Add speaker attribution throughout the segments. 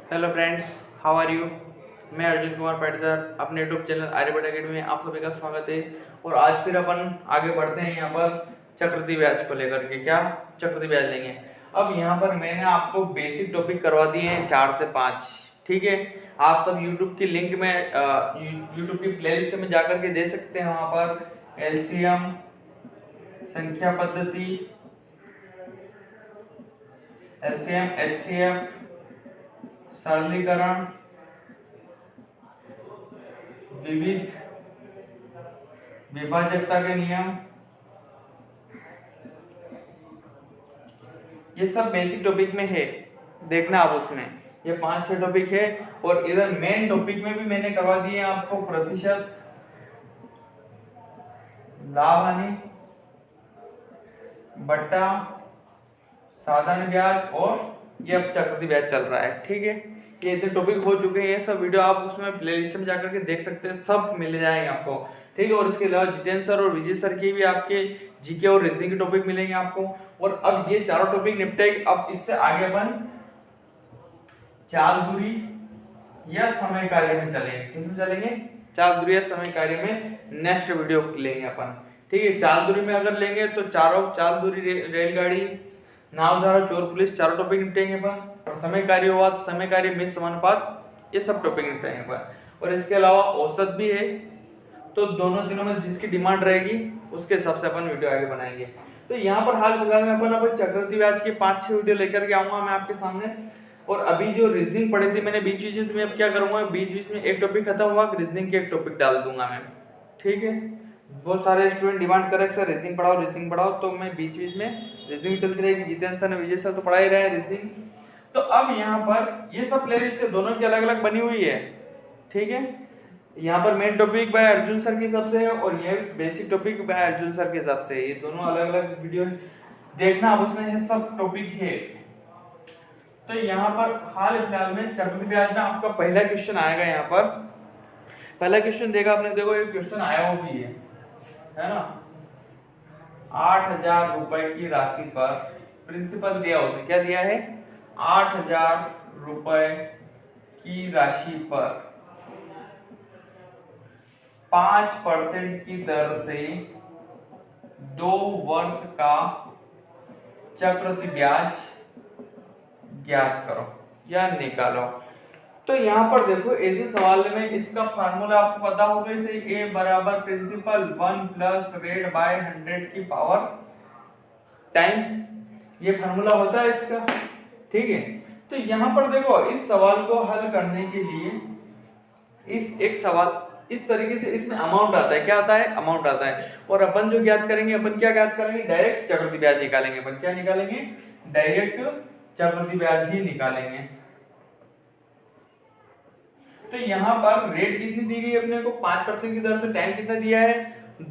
Speaker 1: Hello friends, how are you. मैं अर्जुन कुमार पाटीदार अपने YouTube channel Aryabhata academy में आप सभी का स्वागत है। और आज फिर अपन आगे बढ़ते हैं यहाँ पर चक्रवृद्धि ब्याज को लेकर के। क्या चक्रवृद्धि ब्याज लेंगे। अब यहाँ पर मैंने आपको बेसिक टॉपिक करवा दिए हैं 4 से 5। ठीक है, आप सब यूट्यूब की लिंक में यूट्यूब की प्लेलिस्ट में जाकर के दे सकते हैं। वहाँ पर एलसीएम, संख्या पद्धति, एलसीएम, एचसीएफ, सरलीकरण, विविध, विभाजकता के नियम, ये सब बेसिक टॉपिक में है। देखना आप उसमें ये 5-6 टॉपिक है। और इधर मेन टॉपिक में भी मैंने करवा दिए आपको प्रतिशत, लाभ हानि, बट्टा, साधारण ब्याज और ये अब चक्रवृद्धि ब्याज चल रहा है। ठीक है, ये इतने टॉपिक हो चुके हैं। ये सब वीडियो आप उसमें प्लेलिस्ट में जाकर के देख सकते हैं, सब मिल जाएंगे आपको। ठीक है, और इसके अलावा जितेंद्र सर और विजय सर की भी आपके जीके और रीजनिंग के टॉपिक मिलेंगे आपको। और अब ये चारों टॉपिक निपटे, अब इससे आगे अपन चाल दूरी या समय कार्य में चलेंगे। किसमें चलेंगे? चाल दूरी या समय कार्य में नेक्स्ट वीडियो लेंगे अपन। ठीक है, चाल दूरी में अगर लेंगे तो चारों चाल दूरी, रेलगाड़ी, नाव, धारा, चोर, पुलिस, चारों टॉपिक निपटेंगे अपन। और समय कार्य हुआ तो समय कार्य, मिश्र समानुपात, ये सब टॉपिक निपटेंगे अपन। और इसके अलावा औसत भी है, तो दोनों दिनों में जिसकी डिमांड रहेगी उसके हिसाब से अपन वीडियो आगे बनाएंगे। तो यहाँ पर हाल फिलहाल में अपन चक्रवृद्धि ब्याज के 5-6 वीडियो लेकर के आऊंगा मैं आपके सामने। और अभी जो रीजनिंग पढ़ी थी मैंने बीच बीच में, अब क्या करूंगा, बीच बीच में एक टॉपिक खत्म हुआ, रीजनिंग के एक टॉपिक डाल दूंगा मैं। ठीक है, बहुत सारे स्टूडेंट डिमांड कर रहे हैं सर रीजनिंग पढ़ाओ, तो मैं बीच बीच में रीजनिंग चलती रहेगी। जितेंद्र सर ने, विजय सर तो पढ़ा ही रहे हैं रीजनिंग। तो अब यहाँ पर ये सब प्लेलिस्ट दोनों की अलग अलग बनी हुई है। ठीक है, यहाँ पर main topic by Arjun sir के हिसाब से है और ये basic topic by Arjun sir के हिसाब से है। ये दोनों अलग अलग वीडियो देखना, अब उसमें ये सब टॉपिक है। तो यहाँ पर हाल फिलहाल में चक्रवृद्धि ब्याज में आपका पहला क्वेश्चन आएगा। यहाँ पर पहला क्वेश्चन देगा आपने, देखो ये क्वेश्चन आया वो भी है ना। 8,000 रुपए की राशि पर प्रिंसिपल दिया, उसने क्या दिया है, 8,000 रुपए की राशि पर 5% की दर से 2 वर्ष का चक्रवृद्धि ब्याज ज्ञात करो या निकालो। तो यहाँ पर देखो, ऐसे सवाल में इसका फार्मूला आपको पता होगा, इसे A बराबर प्रिंसिपल 1 प्लस रेट बाय 100 की पावर टाइम, ये फार्मूला होता है इसका। ठीक है, तो यहाँ पर देखो इस सवाल को हल करने के लिए इस एक सवाल इस तरीके से, इसमें अमाउंट आता है। क्या आता है? अमाउंट आता है। और अपन जो ज्ञात करेंगे, अपन क्या ज्ञात करेंगे, डायरेक्ट चक्रवृद्धि ब्याज निकालेंगे। अपन क्या निकालेंगे? डायरेक्ट चक्रवृद्धि ब्याज ही निकालेंगे। तो यहाँ पर रेट कितनी दी गई अपने को, 5% की दर से, टाइम कितना दिया है,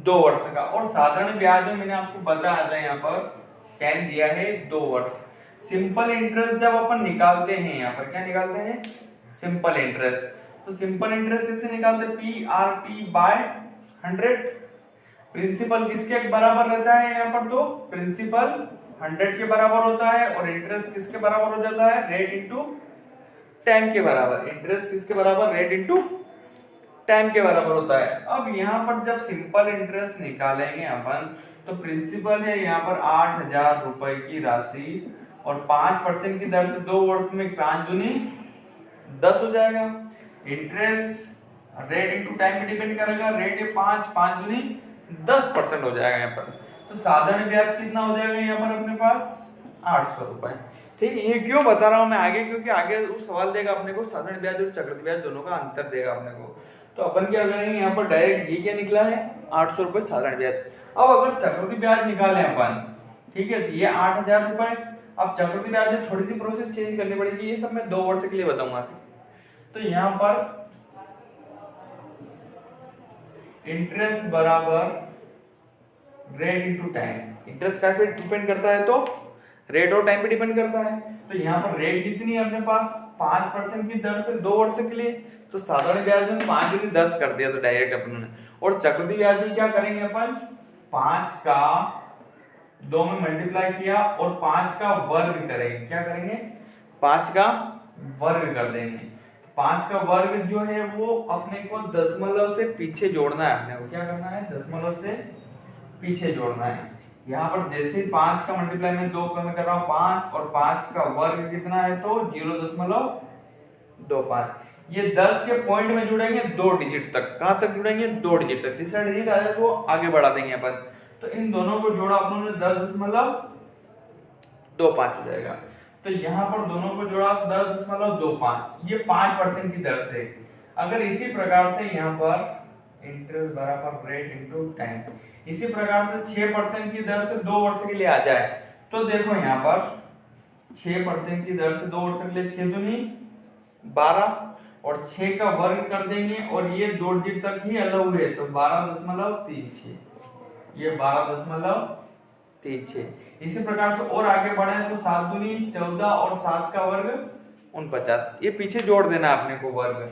Speaker 1: 2 वर्ष का। और साधारण ब्याज में मैंने आपको बताया था, यहाँ पर टाइम दिया है 2 वर्ष। सिंपल इंटरेस्ट जब अपन निकालते हैं, यहाँ पर क्या निकालते हैं, सिंपल इंटरेस्ट। तो सिंपल इंटरेस्ट कैसे निकालते हैं, PRT बाय 100। प्रिंसिपल किसके बराबर रहता है यहाँ पर, तो प्रिंसिपल 100 के बराबर होता है और इंटरेस्ट किसके बराबर हो जाता है, रेट इंटू टाइम के बराबर। इंटरेस्ट किसके बराबर, रेट इंटू टाइम के बराबर होता है। अब यहाँ पर जब सिंपल इंटरेस्ट निकालेंगे अपन, तो प्रिंसिपल है यहाँ पर 8,000 रुपए की राशि और 5% की दर से 2 वर्ष में 5 दूनी 10 हो जाएगा। इंटरेस्ट रेट इंटू टाइम पे डिपेंड करेगा, रेट है 5 दूनी 10% हो जाएगा यहाँ पर। तो साधारण ब्याज कितना हो जाएगा यहाँ पर अपने पास, 800 रुपए। ठीक है, ये क्यों बता रहा हूं मैं आगे, क्योंकि आगे वो सवाल देगा अपने को साधारण ब्याज और चक्रवृद्धि ब्याज दोनों का अंतर देगा अपने को। तो अपन क्या करेंगे, यहाँ पर डायरेक्ट ये क्या निकला है, 800 रुपए साधारण ब्याज। अब अगर चक्रवृद्धि ब्याज निकाले अपन, ठीक है, तो ये 8,000 रुपए। अब चक्रवृद्धि ब्याज में थोड़ी सी प्रोसेस चेंज करनी पड़ेगी, ये सब मैं 2 वर्ष के लिए बताऊंगा। तो यहाँ पर इंटरेस्ट बराबर रेट इंटू टाइम। इंटरेस्ट का डिपेंड करता है, तो रेट और टाइम पे डिपेंड करता है। तो यहाँ पर रेट कितनी है अपने पास, 5% की दर से 2 वर्ष के लिए। तो साधारण ब्याज में 5 दूनी 10 कर दिया तो डायरेक्ट अपन ने। और चक्रवृद्धि ब्याज में क्या करेंगे अपन, 5 का 2 में मल्टीप्लाई किया और 5 का वर्ग करेंगे। क्या करेंगे, 5 का वर्ग कर देंगे। 5 का वर्ग जो है वो अपने को दशमलव से पीछे जोड़ना है। अपने को क्या करना है, दशमलव से पीछे जोड़ना है। यहाँ पर जैसे 5 का मल्टीप्लाई में 2 में कर रहा हूँ 5, और 5 का वर्ग कितना है तो 0.25। ये 10 के पॉइंट में जुड़ेंगे 2 डिजिट तक। कहां तक जुड़ेंगे, 2 डिजिट तक। तीसरा डिजिट आ जाए तो आगे बढ़ा देंगे अपन। तो इन दोनों को जोड़ा अपन ने 10.25 हो जाएगा। तो यहाँ पर दोनों को जोड़ा 10.25, ये 5% की दर से। अगर इसी प्रकार से यहाँ पर इंटरेस्ट बराबर रेट इनटू टाइम, इसी प्रकार से 6% की दर से 2 वर्ष के लिए आ जाए तो देखो यहाँ पर 6% की दर से 2 वर्ष के लिए 6 दूनी 12 और 6 का वर्ग कर देंगे, और ये 2 डिजिट तक ही अलाउ है तो 12.36, ये 12.36। इसी प्रकार से और आगे बढ़े तो 7 दूनी 14 और 7 का वर्ग 49, ये पीछे जोड़ देना आपने को वर्ग।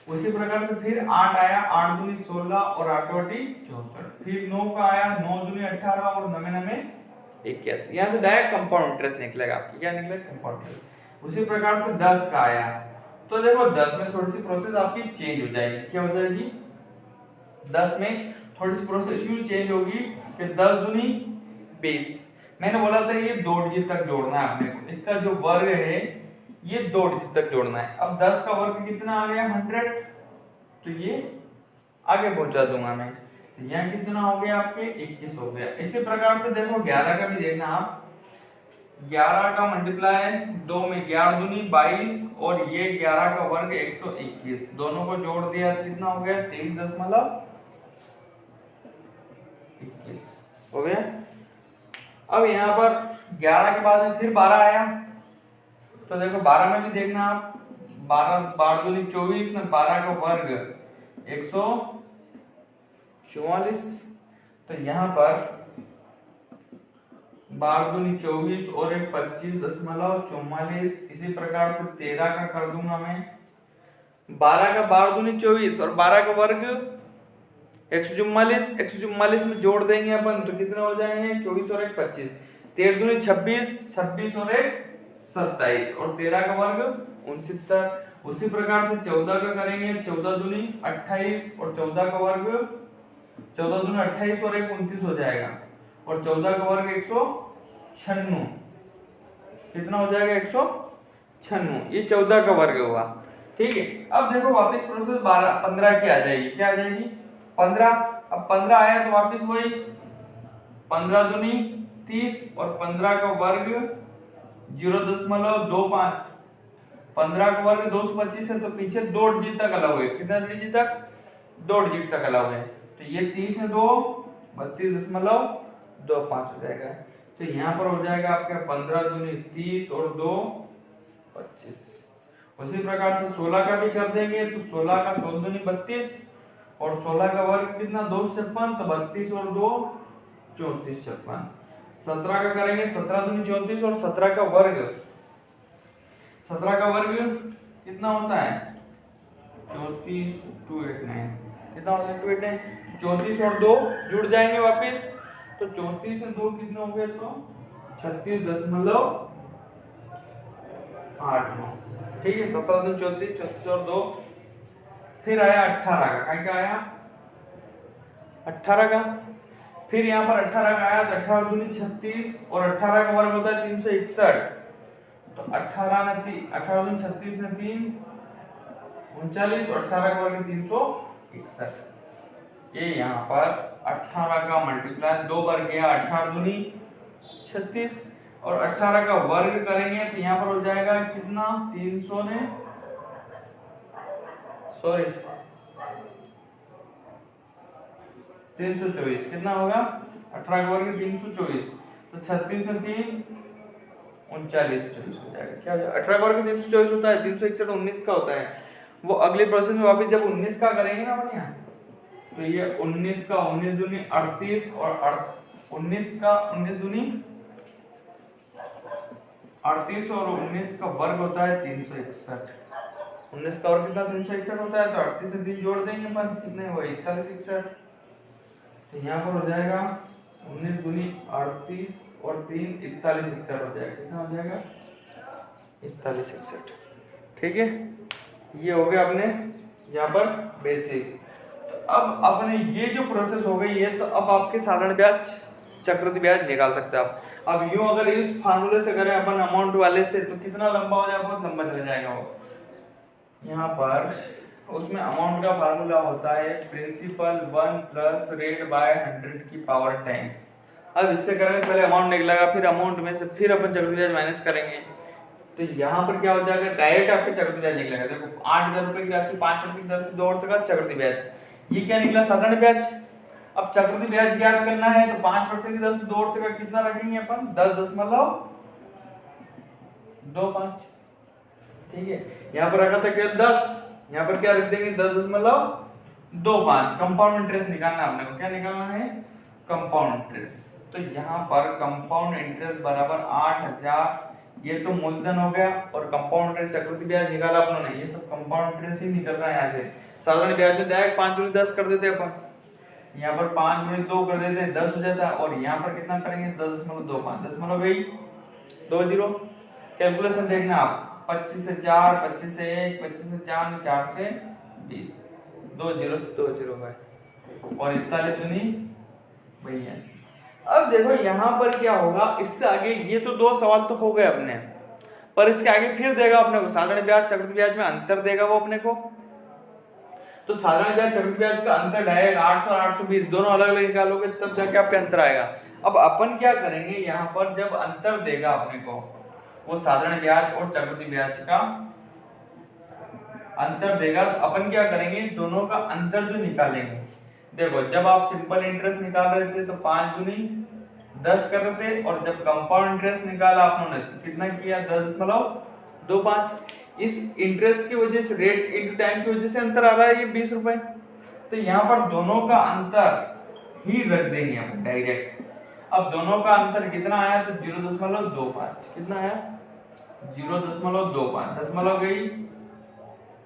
Speaker 1: उसी प्रकार से फिर 8 आया, 8 दूनी 16 और 8 बटी 64। फिर 9 का आया, 9 दूनी 18 और 9 9 81। यहाँ से डायरेक्ट कंपाउंड इंटरेस्ट निकलेगा आपकी, क्या निकलेगा, कंपाउंड इंटरेस्ट। उसी प्रकार से 10 का आया तो देखो 10 में थोड़ी सी प्रोसेस आपकी चेंज हो जाएगी। क्या हो जाएगी, 10 में थोड़ी सी प्रोसेस यूं चेंज होगी कि 10 दूनी 20। मैंने बोला था ये 2 डिजिट तक जोड़ना है आपने को। इसका जो वर्ग है ये 2 डिजिट तक जोड़ना है। अब 10 का वर्ग कितना आ गया 100, तो ये आगे पहुंचा दूंगा मैं। तो यहाँ कितना हो गया आपके 21 हो गया। इसी प्रकार से देखो 11 का भी देखना आप। 11 का मल्टीप्लाई 2 में 11 दूनी 22 और ये 11 का वर्ग 121, दोनों को जोड़ दिया कितना हो गया 23.21 हो गया। अब यहाँ पर 11 के बाद में फिर 12 आया तो देखो 12 में भी देखना आप। 12 दूनी 24 में 12 का वर्ग 144, तो यहाँ पर 12 दूनी 24 और एक 25.44। इसी प्रकार से 13 का कर दूंगा मैं। 12 का 12 दूनी 24 और 12 का वर्ग 144, 144 में जोड़ देंगे अपन तो कितना हो जाएंगे 24 और एक 25। 13 दूनी 26, 26 और एक 27 और 13 का वर्ग 69। उसी प्रकार से 14 का करेंगे, 14 दूनी 28 और 14 का वर्ग 14 दूनी 28 और एक 29 हो जाएगा, और 14 का वर्ग 196, कितना हो जाएगा 196। ये 14 का वर्ग हुआ, ठीक है। अब देखो वापस प्रोसेस 15 की आ जाएगी। क्या आ जाएगी 15। अब 15 आया तो वापस वही 15 दूनी 30 और 15 का वर्ग 0.25। 15 का वर्ग 225 है तो पीछे 2 डिजिट तक अलाउ है। कितना डिजिट तक, 2 डिजिट तक अलाउ है। तो ये 30 में 2 32.25 हो जाएगा। तो यहाँ पर हो जाएगा आपका 15 दूनी 30 और 2 25। उसी प्रकार से 16 का भी कर देंगे तो 16 का 16 दूनी 32 और 16 का वर्ग कितना 256, तो 32 और 2 34 56। 17 का करेंगे 17 दूनी 34 और 17 का वर्ग कितना होता है 34 289, कितना होता है 289। 34 और 2 जुड़ जाएंगे वापस तो 34 से 2 कितने हो गए तो 36.89, ठीक है। 17 दूनी 34, 34 और 2। फिर आया 18 का, क्या आया 18 का। फिर यहाँ पर 18 का आया तो 18 दूनी 36 और 18 का वर्ग होता है 361, तो 18 दूनी 36 में 3 39 और 18 का वर्ग 361। ये यहाँ पर 18 का मल्टीप्लाई 2 बार गया, 18 दूनी 36 और 18 का वर्ग करेंगे तो यहाँ पर हो जाएगा कितना 324, कितना होगा 18 का वर्ग 324, तो 36 में 3 39 24 हो जाएगा। क्या हो जाएगा 18 का वर्ग 324 होता है, 361 19 का होता है। वो अगले प्रोसेस में वापस जब 19 का करेंगे ना अपन यहाँ तो ये 19 का 19 दूनी 38 और 19 का 19 दूनी 38 और 19 का वर्ग होता है 361। 19 का वर्ग कितना 361 होता है, तो 38 से 3 जोड़ देंगे अपन, कितने हुए 41 61। तो यहाँ पर हो जाएगा 19 दूनी 38 और 3 41 61 हो जाएगा। कितना हो जाएगा 41 61। ठीक है, ये हो गया अपने यहाँ पर बेसिक। तो अब अपने ये जो प्रोसेस हो गई है, तो अब आपके साधारण ब्याज चक्रवृद्धि ब्याज निकाल सकते हैं आप। अब यूं अगर इस फार्मूले से करें अपन अमाउंट वाले से, तो कितना लंबा हो जाएगा, बहुत लंबा चला जाएगा वो। यहाँ पर उसमें अमाउंट का फार्मूला होता है प्रिंसिपल 1 प्लस रेट बाय 100 की पावर 10। अब इससे करेंगे, पहले अमाउंट निकलेगा, फिर अमाउंट में से फिर अपन चक्रवृद्धि ब्याज माइनस करेंगे, तो यहाँ पर क्या हो जाएगा, डायरेक्ट आपके चक्रवृद्धि ब्याज निकलेगा। देखो 8000 रुपए की राशि 5% दर से 2 वर्ष का चक्रवृद्धि ब्याज, ये क्या निकला, साधारण ब्याज। अब चक्रवृद्धि ब्याज ज्ञात करना है, तो 5% की दर से 2 वर्ष का कितना रखेंगे अपन, 10.25। ठीक है, यहाँ पर रखा था क्या 10, यहाँ पर क्या रख देंगे 10.25। कंपाउंड इंटरेस्ट निकालना है अपने को, क्या निकालना है, कंपाउंड इंटरेस्ट। तो यहाँ पर कंपाउंड इंटरेस्ट बराबर 8000, ये तो मूलधन हो गया, और कंपाउंड इंटरेस्ट चक्रवृद्धि ब्याज निकाला अपन ने, ये सब कंपाउंड इंटरेस्ट ही निकल रहा है यहाँ से। साधारण ब्याज में डायरेक्ट 5 गुनी 10 कर देते अपन, यहाँ पर 5 गुनी 2 कर देते 10 हो जाता, और यहाँ पर कितना करेंगे 10.25, 10 गई 2 जीरो। कैलकुलेशन देखना आप, 25 से 4, 25 से 1, 25 से 4, 4 से 20, 2 जीरो से 2 जीरो गए, और 41 दूनी 82। अब देखो यहाँ पर क्या होगा, इससे आगे ये तो 2 सवाल तो हो गए अपने, पर इसके आगे फिर देगा अपने को साधारण ब्याज चक्रवृद्धि ब्याज में अंतर देगा वो अपने को। तो साधारण ब्याज चक्रवृद्धि ब्याज का अंतर डायरेक्ट 800 और 820 दोनों अलग अलग निकालोगे, तब जाके आपके अंतर आएगा। अब अपन क्या करेंगे, यहाँ पर जब अंतर देगा अपने को, वो साधारण ब्याज और चक्रवृद्धि ब्याज का अंतर देगा, तो अपन क्या करेंगे, दोनों का अंतर जो निकालेंगे। देखो जब आप सिंपल इंटरेस्ट निकाल रहे थे तो 5 दूनी 10 कर रहे थे, और जब कंपाउंड इंटरेस्ट निकाला आपने तो कितना किया 10.25। इस इंटरेस्ट की वजह से, रेट इनटू टाइम की वजह से अंतर आ रहा है ये 20 रुपए, तो यहाँ पर दोनों का अंतर ही रख देंगे हम डायरेक्ट। अब दोनों का अंतर कितना आया, तो 0.25, कितना आया 0.25, दशमलव गई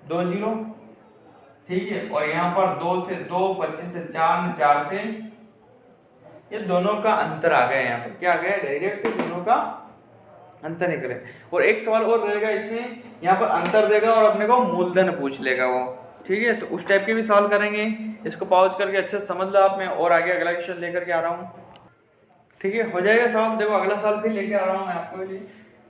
Speaker 1: 2 जीरो। ठीक है, और यहाँ पर 2 से 2, 25 से 4, 4 से, ये दोनों का अंतर आ गया। यहाँ पर क्या आ गया, डायरेक्ट दोनों का अंतर निकले। और एक सवाल और रहेगा इसमें, यहाँ पर अंतर देगा और अपने को मूलधन पूछ लेगा वो। ठीक है, तो उस टाइप के भी सवाल करेंगे, इसको पॉज करके अच्छे से समझ लो आप। मैं और आगे अगला क्वेश्चन लेकर के आ रहा हूँ। ठीक है, हो जाएगा सवाल। देखो अगला सवाल फिर लेके आ रहा हूँ मैं आपको लिए।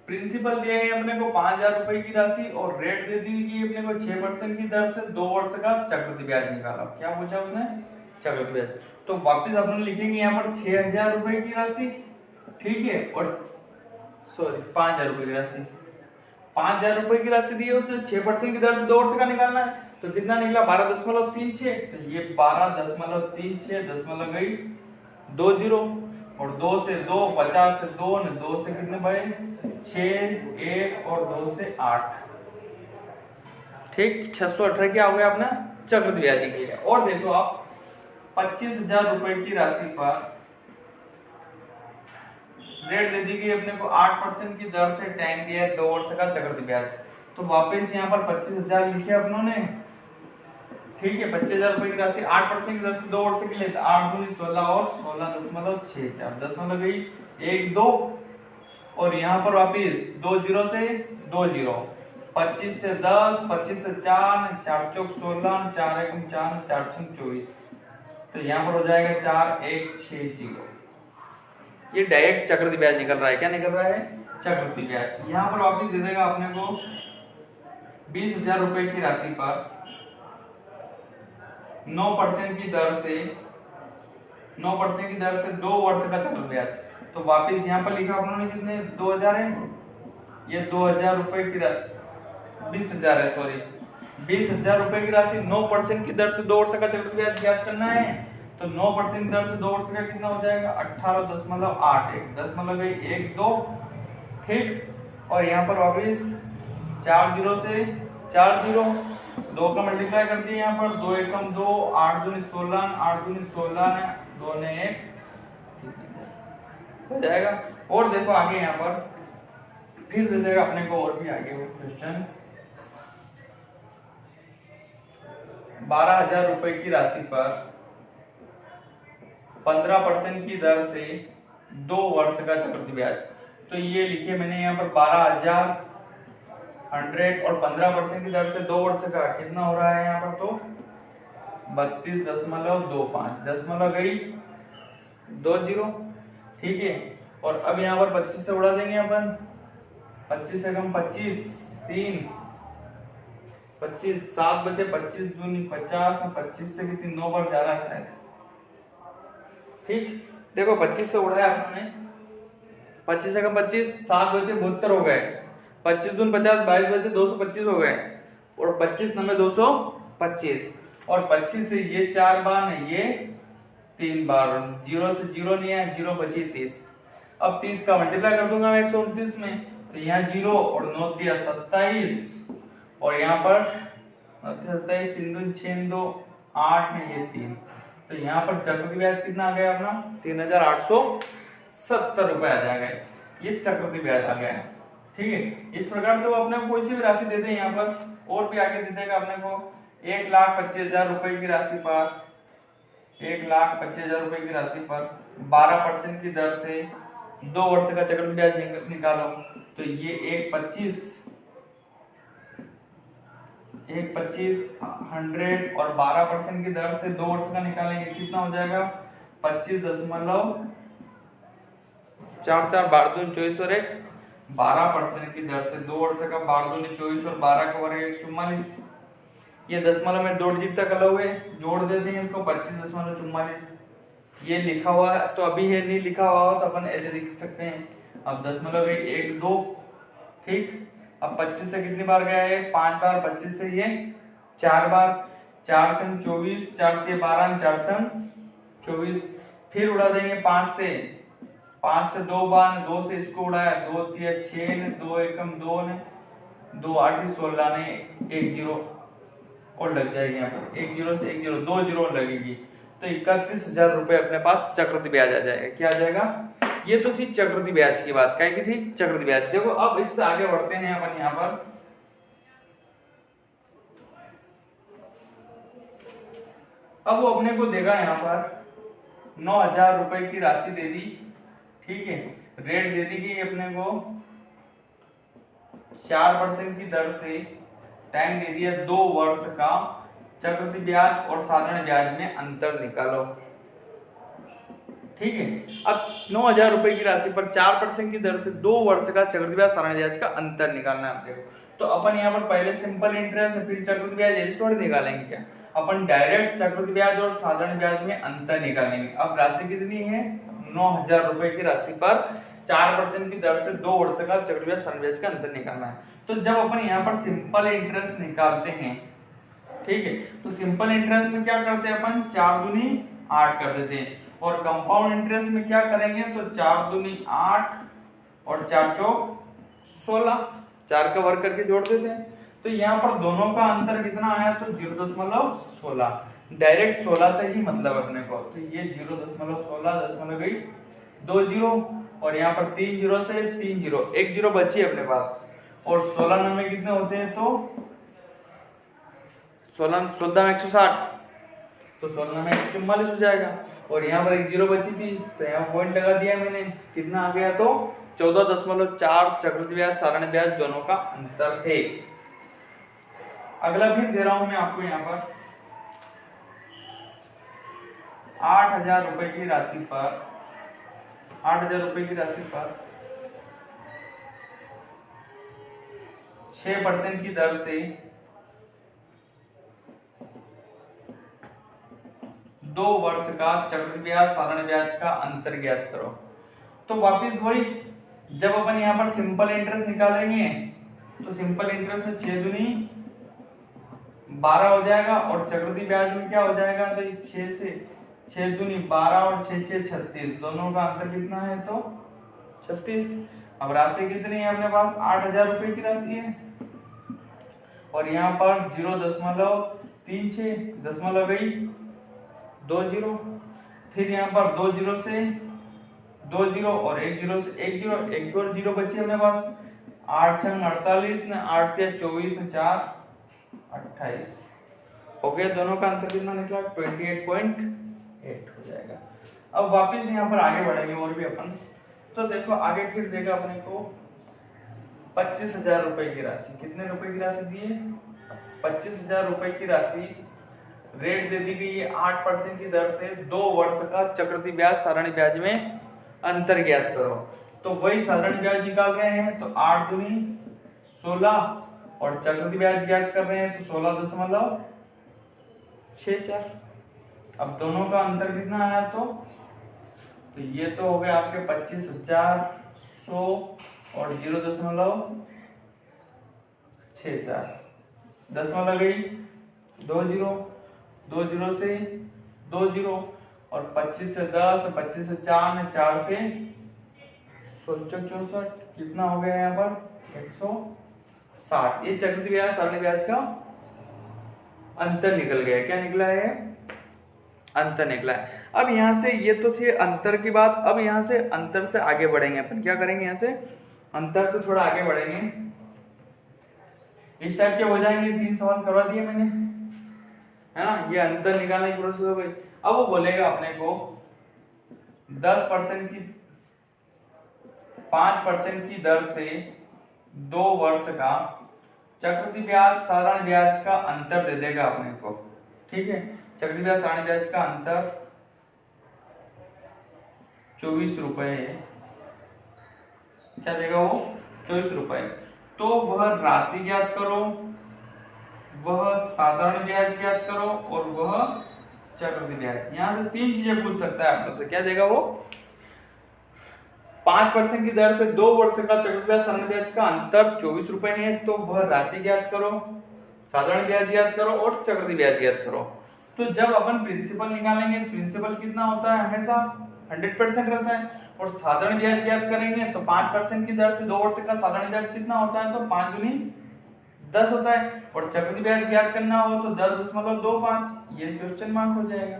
Speaker 1: प्रिंसिपल दिया है अपने को 5000 रुपए की राशि, और रेट दे दी गई अपने को 6% की दर से 2 वर्ष का चक्रवृद्धि ब्याज निकाला। क्या पूछा उसने, चक्रवृद्धि ब्याज। तो वापस अपन लिखेंगे यहाँ पर 6000 रुपए की राशि, ठीक है, और सॉरी 5000 रुपए की राशि, 5000 रुपए की राशि दी है उसने, 6% की दर से 2 वर्ष का निकालना है, तो कितना निकला 12.36। तो ये 12.36, दशमलव गई 2 जीरो, और 2 से 2, 50 से 2, 2 से कितने भाई 6, 1 और 2 से 8। ठीक, 618 क्या हो गया अपना चक्रवृद्धि ब्याज की। और देखो आप 25,000 रुपए की राशि पर रेट दे दी गई अपने को 8% की दर से, टाइम दिया है 2 वर्ष का चक्रवृद्धि ब्याज। तो वापस यहाँ पर 25,000 लिखे अपनों ने। ठीक है, 25,000 रुपए की राशि 8% की दर से 2 वर्ष के लिए, 8 दूनी 16 और 16.6, दशमलव गई 1 2, और यहाँ पर वापिस 2 जीरो से 2 जीरो, 25 से 10, 25 से 4, 4 चौक 16, 4 एकम 4, 4 छंग 24। तो यहाँ पर हो जाएगा 4 1 6 0। ये डायरेक्ट चक्रवृद्धि ब्याज निकल रहा है। क्या निकल रहा है, चक्रवृद्धि ब्याज। यहाँ पर वापिस दे देगा अपने को 20,000 रुपए की राशि पर 9% की दर से 2 वर्ष का चक्रवृद्धि ब्याज। तो वापिस यहाँ पर लिखा उन्होंने कितने 2000 है, ये 2000 रुपए की 20,000 है, सॉरी 20,000 रुपए की राशि 9% की दर से 2 वर्ष का चक्रवृद्धि ब्याज ज्ञात करना है। तो 9% की दर से 2 वर्ष का कितना हो जाएगा 18.81, दशमलव 1 2। ठीक, और यहाँ पर वापिस 4 जीरो से 4 जीरो, 2 का मल्टीप्लाई कर दिए यहाँ पर, 2 एकम 2, 8 दूनी 16, 8 दूनी 16, 2 ने 1 हो जाएगा। और देखो आगे यहाँ पर फिर दे देगा अपने को, और भी आगे वो क्वेश्चन 12,000 रुपए की राशि पर 15% की दर से 2 वर्ष का चक्रवृद्धि ब्याज। तो ये लिखे मैंने यहाँ पर 12,000 100 और 15% की दर से 2 वर्ष का कितना हो रहा है यहाँ पर, तो 32.25 दशमलव गई 20, ठीक है। और अब यहाँ पर 25 से उड़ा देंगे अपन, 25 से कम 25, 3, 25, 7 बचे, 25 दूनी 50, 25 से कितनी 9 बार जा रहा है शायद, ठीक। देखो 25 से उड़ाया आपने, 25 से कम 25, 7 बचे 72 हो गए, 25 दून 50, 22 बचे 225 हो गए, और 25 नंबर 225, और 25 से ये 4 बार नहीं, ये 3 बार, 0 से 0 नहीं है, 0 बची 30। अब 30 का मल्टीप्लाई कर दूंगा मैं 129 में, तो यहाँ 0 और 9 3 27, और यहाँ पर 27, 3 दून 6 2 8 में ये 3, तो यहाँ पर चक्रवृद्धि ब्याज कितना आ गया अपना, 3870 रुपए आ जाएगा, ये चक्रवृद्धि ब्याज आ गया है, ठीक है। इस प्रकार से वो अपने को कोई सी भी राशि देते हैं, यहाँ पर और भी आगे दे देगा अपने को 1,25,000 रुपए की राशि पर, 1,25,000 रुपए की राशि पर 12% की दर से 2 वर्ष का चक्रवृद्धि ब्याज निकालो, तो ये 1,25 100 और 12% की दर से 2 वर्ष का निकालेंगे, कितना हो जाएगा 25.44, 12 दूनी 24 और 1 12% की दर से 2 वर्ष का, 12 दूनी 24 और 12 का वर्ग 144, ये दशमलव में 2 डिजिट तक अलग हुए, जोड़ देते हैं इसको 25.44, ये लिखा हुआ है तो अभी ये नहीं लिखा हुआ हो तो अपन ऐसे लिख सकते हैं। अब दशमलव 1 2, ठीक। अब 25 से कितनी बार गया है, 5 बार, 25 से ये 4 बार, 4 छंग 24, 4 3 12, 4 छंग 24, फिर उड़ा देंगे 5 से 2 बार, 2 से इसको उड़ाया, 2 3 6 ने, 2 एकम 2 ने, 2 8 16 ने, 1 0 और लग जाएगी यहाँ पर, 1 0 से 1 0 2 0 और लगेगी, तो 31,000 रुपए अपने पास चक्रवृद्धि ब्याज आ जाएगा। क्या आ जाएगा, ये तो थी चक्रवृद्धि ब्याज की बात, क्या की थी, चक्रवृद्धि ब्याज। देखो अब इससे आगे बढ़ते हैं अपन यहाँ पर, अब वो अपने को देगा यहाँ पर 9,000 रुपए की राशि दे दी, ठीक है, रेट दे दी गई अपने को 4% की दर से, टाइम दे दिया 2 वर्ष का, चक्रवृद्धि ब्याज और साधारण ब्याज में अंतर निकालो, ठीक है। अब 9,000 रुपए की राशि पर 4% की दर से 2 वर्ष का चक्रवृद्धि ब्याज साधारण ब्याज का अंतर निकालना है आपको। तो अपन यहाँ पर पहले सिंपल इंटरेस्ट फिर चक्रवृद्धि ब्याज ऐसे थोड़ी निकालेंगे, क्या अपन डायरेक्ट चक्रवृद्धि ब्याज और साधारण ब्याज में अंतर निकालेंगे। अब राशि कितनी है, 9,000 रुपए की राशि पर 4% की दर से 2 वर्ष का चक्रवृद्धि ब्याज साधारण ब्याज का अंतर निकालना है। तो जब अपन यहाँ पर सिंपल इंटरेस्ट निकालते हैं, ठीक है, तो सिंपल इंटरेस्ट में क्या करते हैं अपन, 4 दूनी 8 कर देते हैं, और कंपाउंड इंटरेस्ट में क्या करेंगे, तो 4 दूनी 8 और 4 चौक 16, 4 का वर्ग करके जोड़ देते हैं। तो यहाँ पर दोनों का अंतर कितना आया, तो 0.16, डायरेक्ट 16 से ही मतलब अपने को, तो ये 0.16 दशमलव गई 2 0, और यहाँ पर 3 0 से 3 0, 1 0 बची अपने पास, और 16 नंबर कितने होते हैं, तो 16 में 160, तो 16 में 144 हो जाएगा, और यहाँ पर 1 0 बची थी तो यहाँ पॉइंट लगा दिया मैंने, कितना आ गया, तो 14.4 चक्रवृद्धि ब्याज साधारण ब्याज दोनों का अंतर थे। अगला फिर दे रहा हूं मैं आपको यहाँ पर 8,000 रुपए की राशि पर, 8,000 रुपए की राशि पर 6% की दर से 2 वर्ष का चक्रवृद्धि ब्याज साधारण ब्याज का अंतर ज्ञात करो। तो वापिस वही, जब अपन यहाँ पर सिंपल इंटरेस्ट निकालेंगे तो सिंपल इंटरेस्ट में 6 दूनी 12 हो जाएगा, और चक्रवृद्धि ब्याज में क्या हो जाएगा, तो 6 से 6 दूनी 12 और 6 6 36, दोनों का अंतर कितना है, तो 36। अब राशि कितनी है अपने पास, 8,000 रुपए की राशि है, और यहाँ पर 0.36 दशमलव गई 2 0, फिर यहाँ पर 2 0 से 2 0 और 1 0 से 1 0, 1 और 0 बचे अपने पास, 8 छंग 48 ने, 8 3 24 ने, 4 28 हो गया, दोनों का अंतर कितना निकला, 28.8 हो जाएगा। अब वापस यहाँ पर आगे बढ़ेंगे और भी अपन, तो देखो आगे फिर देगा अपने को 25,000 रुपए की राशि। कितने रुपए की राशि दी है? 25,000 रुपए की राशि रेट दे दी गई है 8% की दर से 2 वर्ष का चक्रवृद्धि ब्याज साधारण ब्याज में अंतर ज्ञात करो। तो वही साधारण ब्याज निकाल रहे हैं, तो 8 दूनी 16 और चक्रवृद्धि ब्याज ज्ञात कर रहे हैं तो 16.64। अब दोनों का अंतर कितना आया? तो ये तो हो गया आपके 25,100 और 0.64। दशमलव गई 2 जीरो, 2 जीरो से 2 जीरो और 25 से 10, 25 से 4 में 4 से 64। कितना हो गया यहाँ पर? 160। ये चक्रवृद्धि ब्याज साधारण ब्याज का अंतर निकल गया। क्या निकला है? अंतर निकला है। अब यहाँ से ये तो थी अंतर की बात। अब यहाँ से अंतर से आगे बढ़ेंगे अपन। क्या करेंगे? यहाँ से अंतर से थोड़ा आगे बढ़ेंगे। इस टाइप के हो जाएंगे। 3 सवाल करवा दिए मैंने, है ना। ये अंतर निकालने की प्रोसेस हो गई। अब वो बोलेगा अपने को 10% की 5% की दर से 2 वर्ष का चक्रवृद्धि ब्याज साधारण ब्याज का अंतर दे देगा अपने को। ठीक है, चक्रवृद्धि ब्याज साधारण ब्याज का अंतर 24 रुपए है। क्या देगा वो? 24 रुपए। तो वह राशि ज्ञात करो, वह साधारण ब्याज ज्ञात करो और वह चक्रवृद्धि ब्याज। यहां से 3 चीजें पूछ सकता है आप लोग से। क्या देगा वो? 5% की दर से 2 वर्ष का चक्रवृद्धि ब्याज साधारण ब्याज का अंतर 24 रुपए है, तो वह राशि ज्ञात करो, साधारण ब्याज ज्ञात करो और चक्रवृद्धि ब्याज ज्ञात करो। तो जब अपन प्रिंसिपल निकालेंगे, प्रिंसिपल कितना होता है? हमेशा 100% रहता है। और साधारण ब्याज ज्ञात करेंगे तो 5% की दर से 2 वर्ष का साधारण ब्याज कितना होता है? तो 5 दूनी 10 होता है। और चक्रवृद्धि ब्याज ज्ञात करना हो तो 10.25। ये क्वेश्चन मार्क हो जाएगा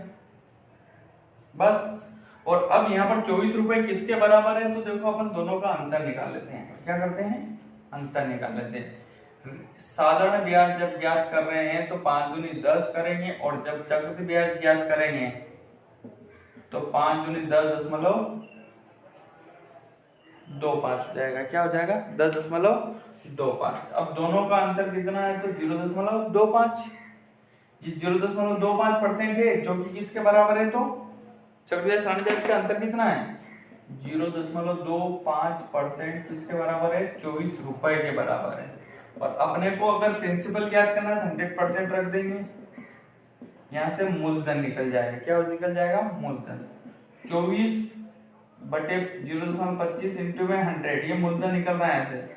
Speaker 1: बस। और अब यहाँ पर 24 रुपए किसके बराबर है? तो देखो अपन दोनों का अंतर निकाल लेते हैं। क्या करते हैं? अंतर निकाल लेते हैं। साधारण ब्याज जब ज्ञात कर रहे हैं तो 5 दूनी 10 करेंगे और जब चक्रवृद्धि ब्याज ज्ञात करेंगे तो 5 दूनी 10.25 हो जाएगा। क्या हो जाएगा? 10.25। अब दोनों का अंतर कितना है? तो 0.25। ये 0.25% है जो कि किसके बराबर है? तो चक्रवृद्धि ब्याज साधारण ब्याज का अंतर कितना है? 0.25% किसके बराबर है? 24 रुपए के बराबर है। और अपने को अगर प्रिंसिपल ज्ञात करना है तो 100% रख देंगे। यहाँ से मूलधन निकल जाएगा। क्या निकल जाएगा? मूलधन। 24/0.25 इंटू में 100, ये मूलधन निकल रहा है ऐसे।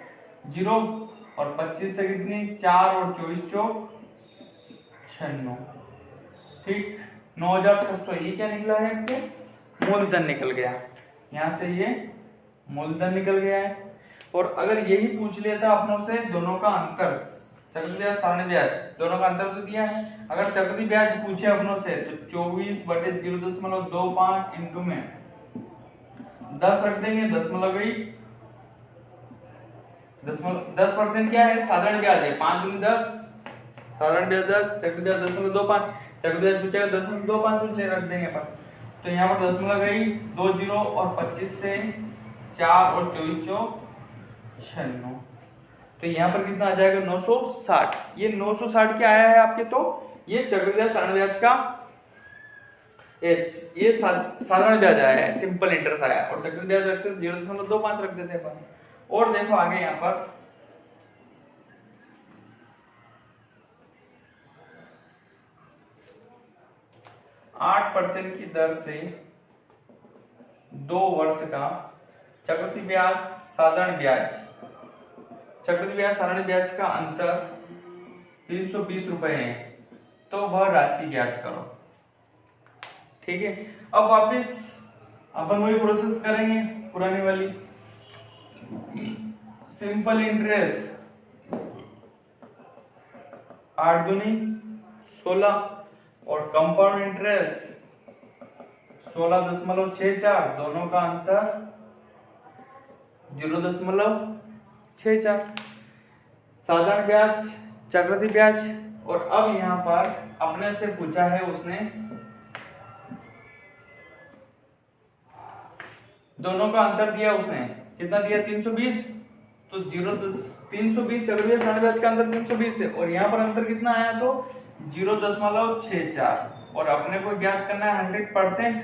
Speaker 1: 0 और 25 से कितनी? 4 और 24 चौक 96। ठीक, 9,600। ये क्या निकला है? आपके मूलधन निकल गया। यहाँ से ये मूलधन निकल गया है। और अगर यही पूछ लिया था अपनों से दोनों का अंतर, चक्रवृद्धि ब्याज साधारण ब्याज दोनों का अंतर तो दिया है। अगर चक्रवृद्धि ब्याज पूछे अपनों से तो 24/0.25 इंटू में 10 रख देंगे। 10% क्या है? साधारण ब्याज है। 5 दूनी 10, साधारण ब्याज 10, चक्रवृद्धि ब्याज 10.25। चक्रवृद्धि ब्याज पूछेगा 10.25 कुछ ले रख देंगे अपन। तो यहाँ पर 10 गई 2 जीरो और 25 से 4 और 24 चौक 96। तो यहाँ पर कितना आ जाएगा? 960। ये 960 क्या आया है आपके? तो ये चक्रवृद्धि ब्याज साधारण ब्याज का ये साधारण ब्याज आया है, सिंपल इंटरेस्ट आया। और चक्रवृद्धि ब्याज रखते 0.25 रख देते अपन। और देखो आगे यहाँ पर 8% की दर से 2 वर्ष का चक्रवृद्धि ब्याज साधारण ब्याज, चक्रवृद्धि ब्याज साधारण ब्याज का अंतर 320 रुपए है, तो वह राशि ज्ञात करो। ठीक है, अब वापिस अपन वही प्रोसेस करेंगे पुरानी वाली। सिंपल इंटरेस्ट 8 दूनी 16 और कंपाउंड इंटरेस्ट 16.64, दोनों का अंतर 0.64। साधारण ब्याज, चक्रवृद्धि ब्याज। और अब यहां पर अपने से पूछा है उसने दोनों का अंतर दिया। उसने कितना दिया? 320। तो 320 चक्रवृद्धि ब्याज साधारण ब्याज का अंतर 320 है, और यहाँ पर अंतर कितना आया तो 0.64, और अपने को ज्ञात करना है 100%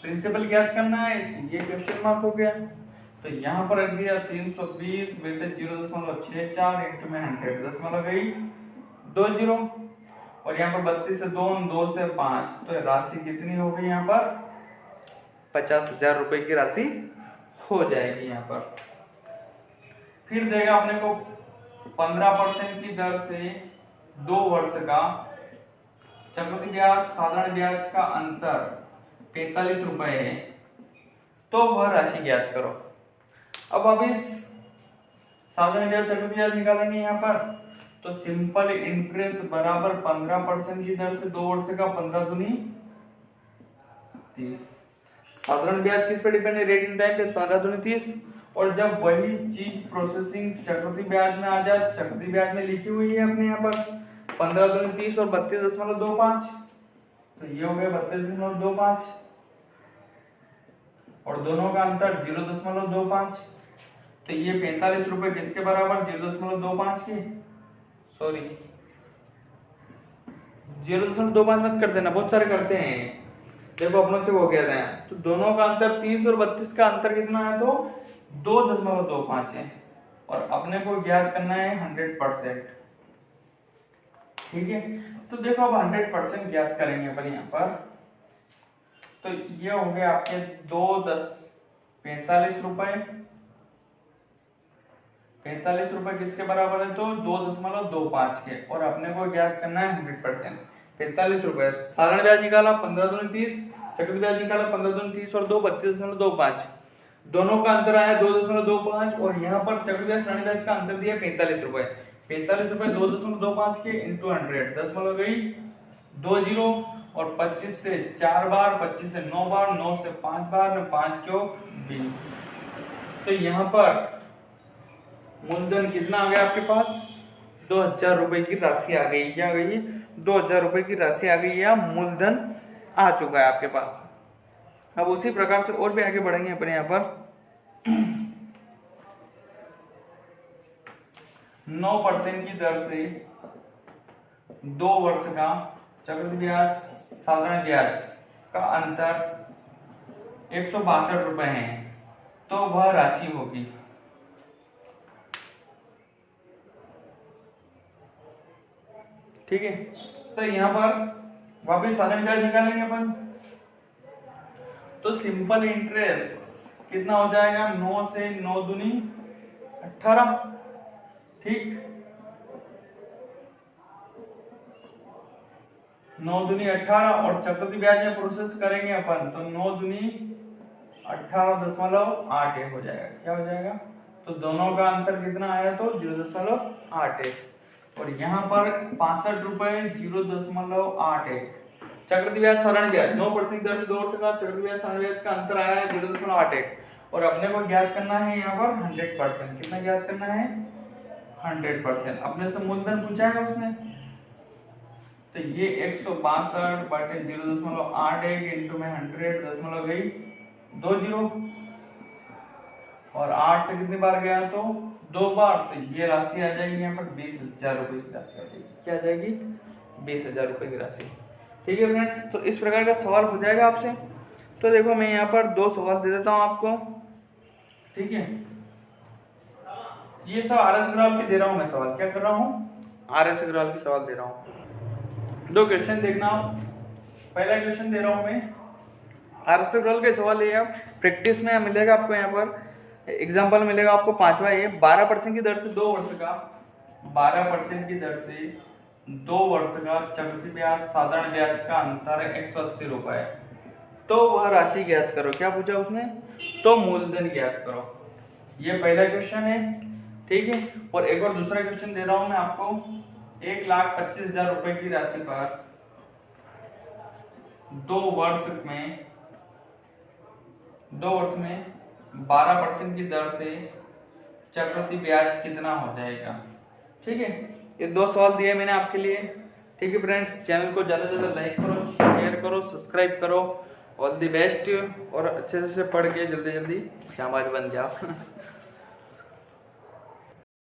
Speaker 1: प्रिंसिपल ज्ञात करना है, ये क्वेश्चन मार्क हो गया। तो यहाँ पर रख दिया 320 बेटे 0.64 इंटू में 100, 10 में गई 2 जीरो, और यहाँ पर 32 से 2 से 5, तो राशि कितनी हो गई यहाँ पर 50,000 रुपए की राशि हो जाएगी यहाँ पर। फिर देगा अपने को 15% की दर से 2 वर्ष का चक्रवृद्धि ब्याज साधारण ब्याज का अंतर 45 रुपए है, तो वह राशि ज्ञात करो। अब वापिस साधारण ब्याज चक्रवृद्धि ब्याज निकालेंगे यहाँ पर, तो सिंपल इंटरेस्ट बराबर 15% की दर से 2 वर्ष का 15 दूनी 30। साधारण ब्याज किस पे डिपेंड है, रेट इन टाइम पे, 15 दूनी 30, और जब वही चीज प्रोसेसिंग चक्रवृद्धि ब्याज में आ जाए, चक्रवृद्धि ब्याज में लिखी हुई है अपने यहाँ पर 15 दूनी 30 और 32.25, तो ये हो गया 32.25, और दोनों का अंतर 0.25, तो ये 45 रुपए किसके बराबर 0.25 के, सॉरी 0.25 मत कर देना, बहुत सारे करते हैं, देखो अपनों से हो गया था। तो दोनों का अंतर 30 और 32 का अंतर कितना है तो 2.25 है, और अपने को ज्ञात करना है 100%। ठीक है, तो देखो अब 100% ज्ञात करेंगे अपन यहाँ पर, तो ये हो गया आपके 45 रुपए, 45 रुपए किसके बराबर है तो 2.25 के, और अपने को ज्ञात करना है 100%। 45 रुपए साधारण ब्याज निकाला 15 दूनी 30, चक्रवृद्धि ब्याज निकाला 15 दूनी 30 और 2 32.25, दोनों का अंतर आया 2.25, और यहाँ पर चक्रवृद्धि ब्याज साधारण ब्याज का अंतर दिया 45 रुपए। 45 रुपए 2.25 के इंटू 100, 10 में गई 2 जीरो, और 25 से 4 बार, 25 से 9 बार, 9 से 5 बार, 5 चौक 20, तो यहाँ पर मूलधन कितना आ गया आपके पास 2000 रुपए की राशि आ गई, क्या आ गई 2000 रुपए की राशि आ गई, या मूलधन आ चुका है आपके पास। अब उसी प्रकार से और भी आगे बढ़ेंगे अपने यहाँ पर 9% की दर से 2 वर्ष का चक्रवृद्धि ब्याज साधारण ब्याज का अंतर 162 रुपए है, तो वह राशि होगी। ठीक है, तो यहाँ पर वापस साधारण ब्याज निकालेंगे अपन, तो सिंपल इंटरेस्ट कितना हो जाएगा 9 से 9 दूनी 18, ठीक 9 दूनी 18, और चक्रवृद्धि ब्याज में प्रोसेस करेंगे अपन तो 9 दूनी 18.81 हो जाएगा, क्या हो जाएगा, तो दोनों का अंतर कितना आया तो 0.81, और यहाँ पर 65 रुपए 0.81, चक्रवृद्धि ब्याज साधारण ब्याज 9% दर से 2 वर्ष का चक्रवृद्धि ब्याज साधारण ब्याज का अंतर आया है 0.81, और अपने को ज्ञात करना है यहाँ पर 100%, कितना ज्ञात करना है 100%। अपने से मूलधन पूछा है उसने, तो ये 162 बटे 0.81 इंटू में 100, 10 में गई 2 जीरो, और 8 से कितनी बार गया तो 2 बार, तो ये राशि आ जाएगी यहाँ पर 20,000 रुपए की राशि आ जाएगी, क्या आ जाएगी 20,000 रुपए की राशि। ठीक है फ्रेंड्स, तो इस प्रकार का सवाल हो जाएगा आपसे। तो देखो मैं यहाँ पर 2 सवाल दे देता हूँ आपको, ठीक है, ये सब आर एस अग्रवाल के दे रहा हूँ मैं सवाल, क्या कर रहा हूँ आर एस अग्रवाल के सवाल दे रहा हूँ। 2 क्वेश्चन देखना आप, पहला क्वेश्चन दे रहा हूँ मैं आर एस अग्रवाल के सवाल है, प्रैक्टिस में मिलेगा आपको, यहाँ पर एग्जाम्पल मिलेगा आपको 5वां, ये 12% की दर से 2 वर्ष का 12% की दर से 2 वर्ष का चक्रवृद्धि ब्याज साधारण ब्याज का अंतर है 180 रुपए, तो वह राशि ज्ञात करो। क्या पूछा उसने, तो मूलधन ज्ञात करो। ये पहला क्वेश्चन है, ठीक है। और एक और दूसरा क्वेश्चन दे रहा हूं मैं आपको, 1,25,000 रुपए की राशि पर 2 वर्ष में 12% की दर से चक्रवृद्धि ब्याज कितना हो जाएगा। ठीक है, ये 2 सवाल दिए मैंने आपके लिए। ठीक है फ्रेंड्स, चैनल को ज़्यादा से ज़्यादा लाइक करो, शेयर करो, सब्सक्राइब करो। ऑल द बेस्ट, और अच्छे से पढ़ के जल्दी जल्दी जाबाज बन जाओ।